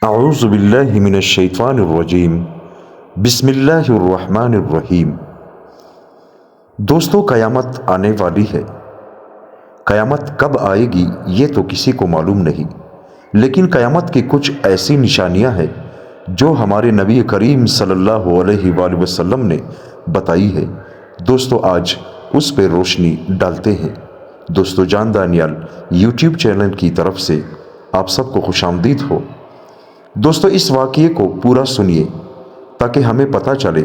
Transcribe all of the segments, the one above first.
اعوذ باللہ من الشیطان الرجیم بسم اللہ الرحمن الرحیم۔ دوستو، قیامت آنے والی ہے۔ قیامت کب آئے گی یہ تو کسی کو معلوم نہیں، لیکن قیامت کی کچھ ایسی نشانیاں ہیں جو ہمارے نبی کریم صلی اللہ علیہ وآلہ وسلم نے بتائی ہے۔ دوستو، آج اس پہ روشنی ڈالتے ہیں۔ دوستو، جان دانیال یوٹیوب چینل کی طرف سے آپ سب کو خوش آمدید ہو۔ دوستو، اس واقعے کو پورا سنیے تاکہ ہمیں پتہ چلے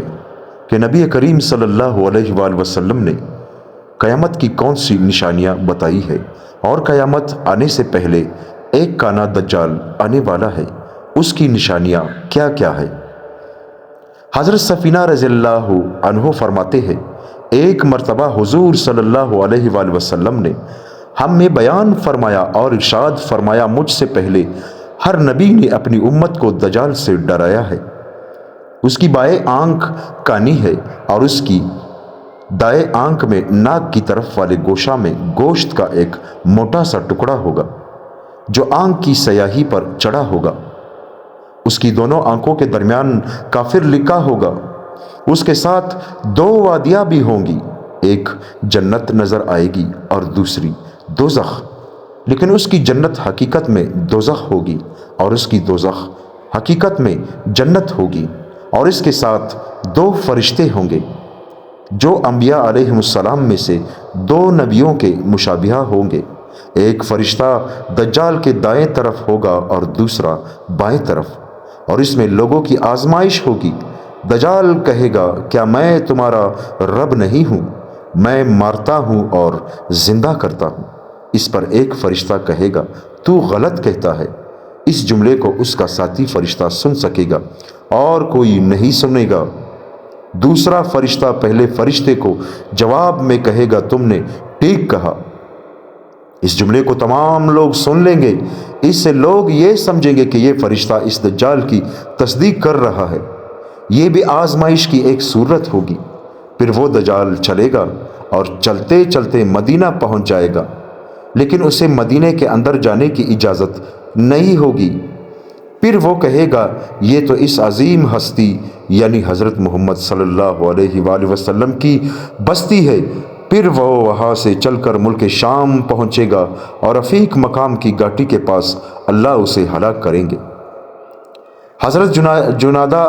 کہ نبی کریم صلی اللہ علیہ وآلہ وسلم نے قیامت کی کون سی نشانیاں بتائی ہے، اور قیامت آنے سے پہلے ایک کانا دجال آنے والا ہے، اس کی نشانیاں کیا کیا ہے۔ حضرت سفینہ رضی اللہ عنہ فرماتے ہیں، ایک مرتبہ حضور صلی اللہ علیہ وآلہ وسلم نے ہم میں بیان فرمایا اور ارشاد فرمایا، مجھ سے پہلے ہر نبی نے اپنی امت کو دجال سے ڈرایا ہے۔ اس کی بائیں آنکھ کانی ہے اور اس کی دائیں آنکھ میں ناک کی طرف والے گوشہ میں گوشت کا ایک موٹا سا ٹکڑا ہوگا جو آنکھ کی سیاہی پر چڑھا ہوگا۔ اس کی دونوں آنکھوں کے درمیان کافر لکھا ہوگا۔ اس کے ساتھ دو وادیاں بھی ہوں گی، ایک جنت نظر آئے گی اور دوسری دوزخ، لیکن اس کی جنت حقیقت میں دوزخ ہوگی اور اس کی دوزخ حقیقت میں جنت ہوگی، اور اس کے ساتھ دو فرشتے ہوں گے جو انبیاء علیہ السلام میں سے دو نبیوں کے مشابہہ ہوں گے۔ ایک فرشتہ دجال کے دائیں طرف ہوگا اور دوسرا بائیں طرف، اور اس میں لوگوں کی آزمائش ہوگی۔ دجال کہے گا، کیا میں تمہارا رب نہیں ہوں؟ میں مارتا ہوں اور زندہ کرتا ہوں۔ اس پر ایک فرشتہ کہے گا، تو غلط کہتا ہے۔ اس جملے کو اس کا ساتھی فرشتہ سن سکے گا اور کوئی نہیں سنے گا۔ دوسرا فرشتہ پہلے فرشتے کو جواب میں کہے گا، تم نے ٹھیک کہا۔ اس جملے کو تمام لوگ سن لیں گے۔ اس سے لوگ یہ سمجھیں گے کہ یہ فرشتہ اس دجال کی تصدیق کر رہا ہے۔ یہ بھی آزمائش کی ایک صورت ہوگی۔ پھر وہ دجال چلے گا اور چلتے چلتے مدینہ پہنچ جائے گا، لیکن اسے مدینے کے اندر جانے کی اجازت نہیں ہوگی۔ پھر وہ کہے گا، یہ تو اس عظیم ہستی یعنی حضرت محمد صلی اللہ علیہ وآلہ وسلم کی بستی ہے۔ پھر وہ وہاں سے چل کر ملک شام پہنچے گا اور رفیق مقام کی گھاٹی کے پاس اللہ اسے ہلاک کریں گے۔ حضرت جنادہ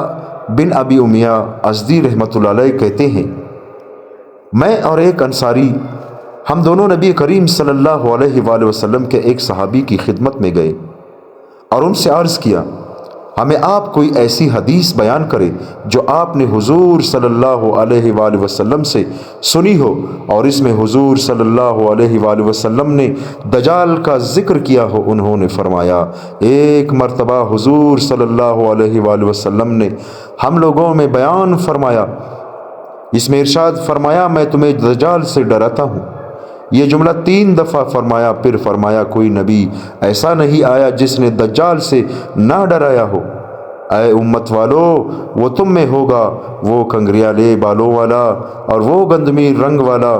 بن ابی امیہ ازدی رحمۃ اللہ علیہ کہتے ہیں، میں اور ایک انصاری ہم دونوں نبی کریم صلی اللہ علیہ وآلہ وسلم کے ایک صحابی کی خدمت میں گئے اور ان سے عرض کیا، ہمیں آپ کوئی ایسی حدیث بیان کرے جو آپ نے حضور صلی اللہ علیہ وآلہ وسلم سے سنی ہو اور اس میں حضور صلی اللہ علیہ وآلہ وسلم نے دجال کا ذکر کیا ہو۔ انہوں نے فرمایا، ایک مرتبہ حضور صلی اللہ علیہ وآلہ وسلم نے ہم لوگوں میں بیان فرمایا، اس میں ارشاد فرمایا، میں تمہیں دجال سے ڈراتا ہوں۔ یہ جملہ 3 دفعہ فرمایا، پھر فرمایا، کوئی نبی ایسا نہیں آیا جس نے دجال سے نہ ڈرایا ہو۔ اے امت والو، وہ تم میں ہوگا، وہ کنگریالے بالوں والا اور وہ گندمی رنگ والا،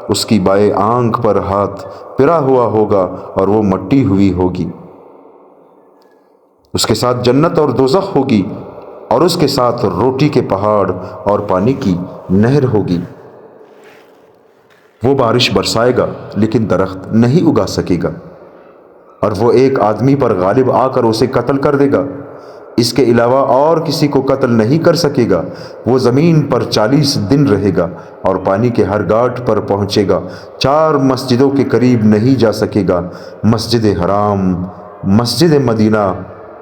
اس کی بائیں آنکھ پر ہاتھ پرا ہوا ہوگا اور وہ مٹی ہوئی ہوگی۔ اس کے ساتھ جنت اور دوزخ ہوگی، اور اس کے ساتھ روٹی کے پہاڑ اور پانی کی نہر ہوگی۔ وہ بارش برسائے گا لیکن درخت نہیں اگا سکے گا، اور وہ ایک آدمی پر غالب آ کر اسے قتل کر دے گا، اس کے علاوہ اور کسی کو قتل نہیں کر سکے گا۔ وہ زمین پر 40 دن رہے گا اور پانی کے ہر گھاٹ پر پہنچے گا، 4 مسجدوں کے قریب نہیں جا سکے گا، مسجد حرام، مسجد مدینہ،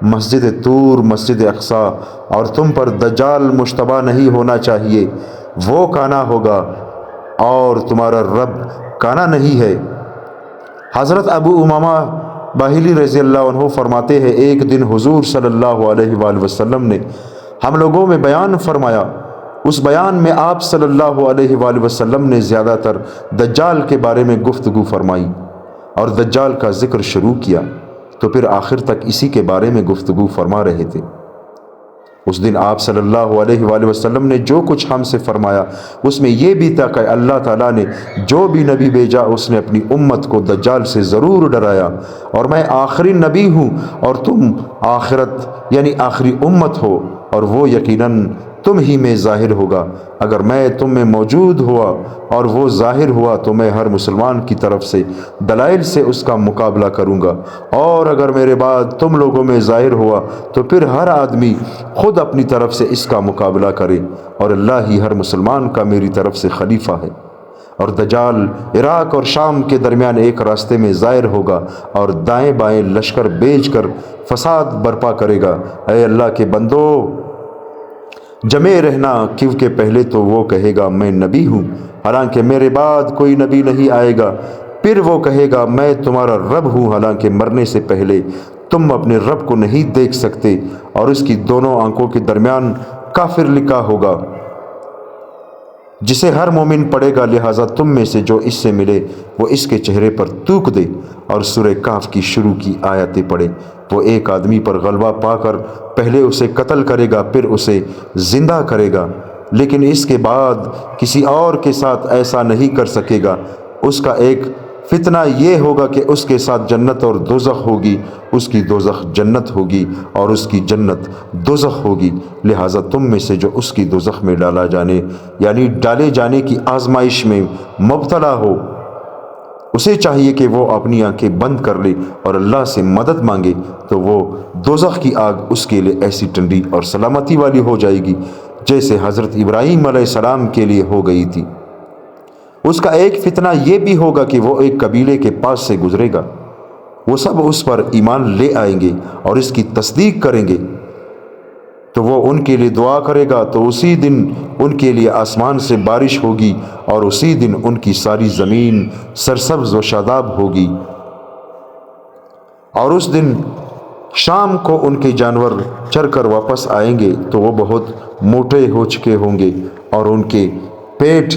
مسجد طور، مسجد اقصی، اور تم پر دجال مشتبہ نہیں ہونا چاہیے۔ وہ کانا ہوگا اور تمہارا رب کانا نہیں ہے۔ حضرت ابو امامہ باہلی رضی اللہ عنہ فرماتے ہیں، ایک دن حضور صلی اللہ علیہ وآلہ وسلم نے ہم لوگوں میں بیان فرمایا۔ اس بیان میں آپ صلی اللہ علیہ وآلہ وسلم نے زیادہ تر دجال کے بارے میں گفتگو فرمائی اور دجال کا ذکر شروع کیا، تو پھر آخر تک اسی کے بارے میں گفتگو فرما رہے تھے۔ اس دن آپ صلی اللہ علیہ وآلہ وسلم نے جو کچھ ہم سے فرمایا اس میں یہ بھی تھا کہ اللہ تعالیٰ نے جو بھی نبی بھیجا اس نے اپنی امت کو دجال سے ضرور ڈرایا، اور میں آخری نبی ہوں اور تم آخرت یعنی آخری امت ہو، اور وہ یقیناً تم ہی میں ظاہر ہوگا۔ اگر میں تم میں موجود ہوا اور وہ ظاہر ہوا تو میں ہر مسلمان کی طرف سے دلائل سے اس کا مقابلہ کروں گا، اور اگر میرے بعد تم لوگوں میں ظاہر ہوا تو پھر ہر آدمی خود اپنی طرف سے اس کا مقابلہ کرے، اور اللہ ہی ہر مسلمان کا میری طرف سے خلیفہ ہے۔ اور دجال عراق اور شام کے درمیان ایک راستے میں ظاہر ہوگا اور دائیں بائیں لشکر بھیج کر فساد برپا کرے گا۔ اے اللہ کے بندو، جمے رہنا، کیونکہ پہلے تو وہ کہے گا میں نبی ہوں، حالانکہ میرے بعد کوئی نبی نہیں آئے گا۔ پھر وہ کہے گا میں تمہارا رب ہوں، حالانکہ مرنے سے پہلے تم اپنے رب کو نہیں دیکھ سکتے، اور اس کی دونوں آنکھوں کے درمیان کافر لکھا ہوگا جسے ہر مومن پڑھے گا، لہٰذا تم میں سے جو اس سے ملے وہ اس کے چہرے پر تھوک دے اور سورہ کہف کی شروع کی آیتیں پڑھے۔ وہ ایک آدمی پر غلبہ پا کر پہلے اسے قتل کرے گا، پھر اسے زندہ کرے گا، لیکن اس کے بعد کسی اور کے ساتھ ایسا نہیں کر سکے گا۔ اس کا ایک فتنہ یہ ہوگا کہ اس کے ساتھ جنت اور دوزخ ہوگی، اس کی دوزخ جنت ہوگی اور اس کی جنت دوزخ ہوگی، لہٰذا تم میں سے جو اس کی دوزخ میں ڈالے جانے کی آزمائش میں مبتلا ہو، اسے چاہیے کہ وہ اپنی آنکھیں بند کر لے اور اللہ سے مدد مانگے، تو وہ دوزخ کی آگ اس کے لیے ایسی ٹھنڈی اور سلامتی والی ہو جائے گی جیسے حضرت ابراہیم علیہ السلام کے لیے ہو گئی تھی۔ اس کا ایک فتنہ یہ بھی ہوگا کہ وہ ایک قبیلے کے پاس سے گزرے گا، وہ سب اس پر ایمان لے آئیں گے اور اس کی تصدیق کریں گے، تو وہ ان کے لیے دعا کرے گا، تو اسی دن ان کے لیے آسمان سے بارش ہوگی اور اسی دن ان کی ساری زمین سرسبز و شاداب ہوگی، اور اس دن شام کو ان کے جانور چر کر واپس آئیں گے تو وہ بہت موٹے ہو چکے ہوں گے اور ان کے پیٹ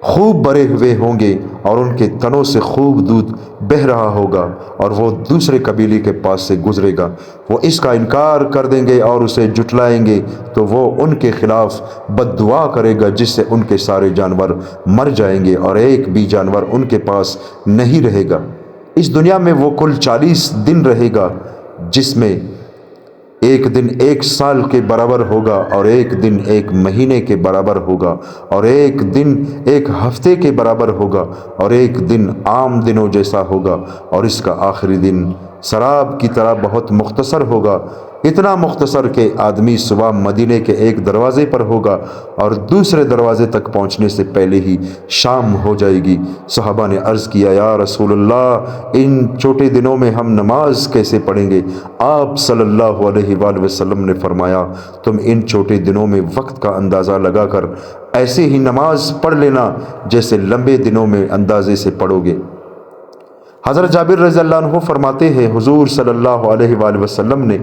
خوب بھرے ہوئے ہوں گے اور ان کے تنوں سے خوب دودھ بہہ رہا ہوگا، اور وہ دوسرے قبیلے کے پاس سے گزرے گا، وہ اس کا انکار کر دیں گے اور اسے جھٹلائیں گے، تو وہ ان کے خلاف بد دعا کرے گا جس سے ان کے سارے جانور مر جائیں گے اور ایک بھی جانور ان کے پاس نہیں رہے گا۔ اس دنیا میں وہ کل 40 دن رہے گا، جس میں ایک دن 1 سال کے برابر ہوگا اور ایک دن 1 مہینے کے برابر ہوگا اور ایک دن 1 ہفتے کے برابر ہوگا اور ایک دن عام دنوں جیسا ہوگا، اور اس کا آخری دن سراب کی طرح بہت مختصر ہوگا، اتنا مختصر کہ آدمی صبح مدینے کے ایک دروازے پر ہوگا اور دوسرے دروازے تک پہنچنے سے پہلے ہی شام ہو جائے گی۔ صحابہ نے عرض کیا یا رسول اللہ، ان چھوٹے دنوں میں ہم نماز کیسے پڑھیں گے؟ آپ صلی اللہ علیہ وآلہ وسلم نے فرمایا تم ان چھوٹے دنوں میں وقت کا اندازہ لگا کر ایسے ہی نماز پڑھ لینا جیسے لمبے دنوں میں اندازے سے پڑھو گے۔ حضرت جابر رضی اللہ عنہ فرماتے ہیں حضور صلی اللہ علیہ وآلہ وسلم نے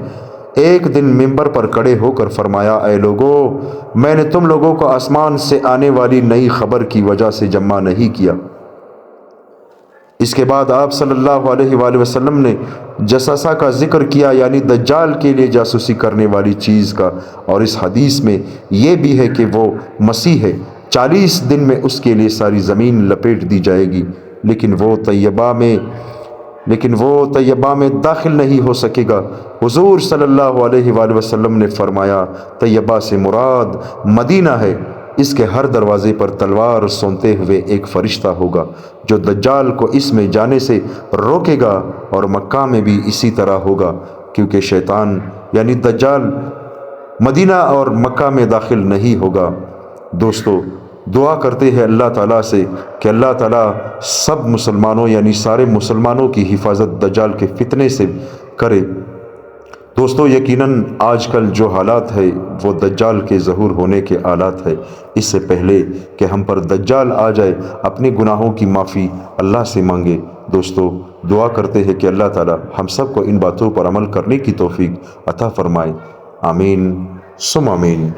ایک دن منبر پر کھڑے ہو کر فرمایا اے لوگو، میں نے تم لوگوں کو آسمان سے آنے والی نئی خبر کی وجہ سے جمع نہیں کیا۔ اس کے بعد آپ صلی اللہ علیہ وآلہ وسلم نے جساسہ کا ذکر کیا، یعنی دجال کے لیے جاسوسی کرنے والی چیز کا، اور اس حدیث میں یہ بھی ہے کہ وہ مسیح ہے، 40 دن میں اس کے لیے ساری زمین لپیٹ دی جائے گی، لیکن وہ طیبہ میں داخل نہیں ہو سکے گا۔ حضور صلی اللہ علیہ وآلہ وسلم نے فرمایا طیبہ سے مراد مدینہ ہے، اس کے ہر دروازے پر تلوار سونتے ہوئے ایک فرشتہ ہوگا جو دجال کو اس میں جانے سے روکے گا، اور مکہ میں بھی اسی طرح ہوگا، کیونکہ شیطان یعنی دجال مدینہ اور مکہ میں داخل نہیں ہوگا۔ دوستو، دعا کرتے ہیں اللہ تعالیٰ سے کہ اللہ تعالیٰ سب مسلمانوں یعنی سارے مسلمانوں کی حفاظت دجال کے فتنے سے کرے۔ دوستو، یقیناً آج کل جو حالات ہے وہ دجال کے ظہور ہونے کے حالات ہے۔ اس سے پہلے کہ ہم پر دجال آ جائے اپنے گناہوں کی معافی اللہ سے مانگے۔ دوستو، دعا کرتے ہیں کہ اللہ تعالیٰ ہم سب کو ان باتوں پر عمل کرنے کی توفیق عطا فرمائے۔ آمین ثم آمین۔